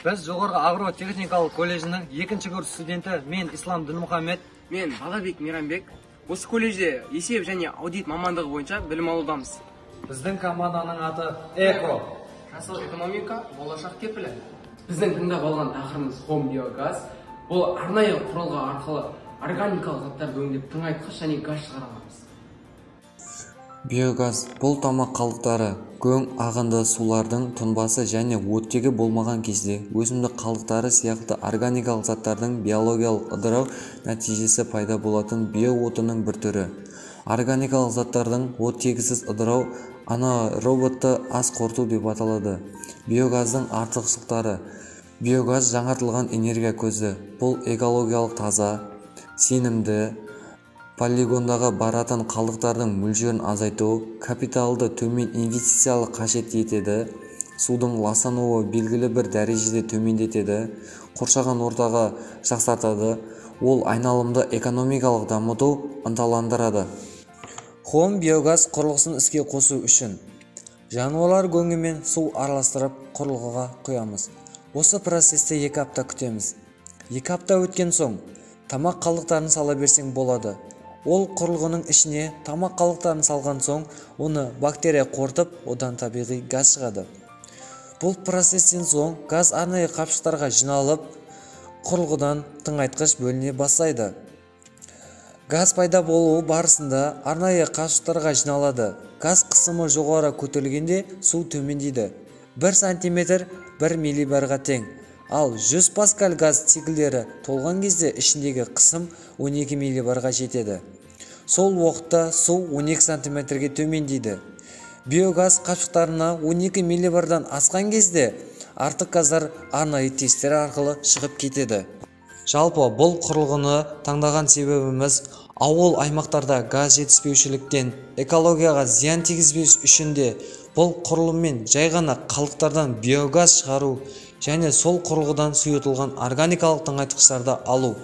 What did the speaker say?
Біз жоғарғы агротехникалық колледжінің 2-ші курс студенті мен Ислам Дінмұхаммед. Мен Балабек Мейрамбек. Осы колледжде есеп және аудит мамандығы бойынша білім алудамыз. Біздің команданың аты Эко. Жасыл экономика, болашақ кепілі. Біздің тыңдап алған тақырыбымыз Home Biogaz. Бұл арнайы құрылғы арқылы органикалық заттарды өңдеп тыңайтқыш және газ шығарамыз. Биогаз бұл тамақ қалдықтары, көң ағынды сулардың тұнбасы және оттегі болмаған кезде өсімдік қалдықтары сияқты органикалық заттардың биологиялық ыдырау нәтижесі пайда болатын биоотынның бір түрі. Органикалық заттардың оттегісіз ыдырау анаэробты ас қорыту деп аталады. Биогаздың артықшылықтары. Биогаз жаңартылған энергия көзі. Бұл экологиялық таза, сенімді, полигондағы баратын қалдықтардың мөлшерін азайту, капиталды төмен инвестициялық қажет етеді, судың ластануы белгілі бір дәрежеде төмендетеді, қоршаған ортаға жақсартады, ол айналымды экономикалық дамыту ынталандырады. Home биогаз құрылғысын іске қосу үшін жануарлар көңі мен су араластырып құрылғыға құямыз. Осы процесте 2 апта күтеміз. 2 апта өткен соң тамақ қалдықтарын сала берсең болады. Ол құрылғының ішіне тамақ қалдықтарын салған соң, оны бактерия қорытып, одан табиғи газ шығады. Бұл процестен соң газ арнайы қапшықтарға жиналып, құрылғыдан тыңайтқыш бөліне бастайды. Газ пайда болуы барысында арнайы қапшықтарға жиналады. Газ қысымы жоғары көтерілгенде су төмендейді. 1 сантиметр 1 миллибарға тең. Ал 100 паскаль газ циклдері толған кезде ішіндегі қысым 12 миллибарға жетеді. Сол уақытта су 12 сантиметрге төмендейді. Биогаз қапшықтарына 12 миллибардан асқан кезде артық газдар арнайы тесттер арқылы шығып кетеді. Жалпы бұл құрылғыны таңдаған себебіміз ауыл аймақтарда газ жетіспеушіліктен экологияға зиян тигізбес үшін де бұл құрылыммен жай ғана қалдықтардан биогаз шығару және сол құрылғыдан сұйытылған органикалық тыңайтқыштарды алу.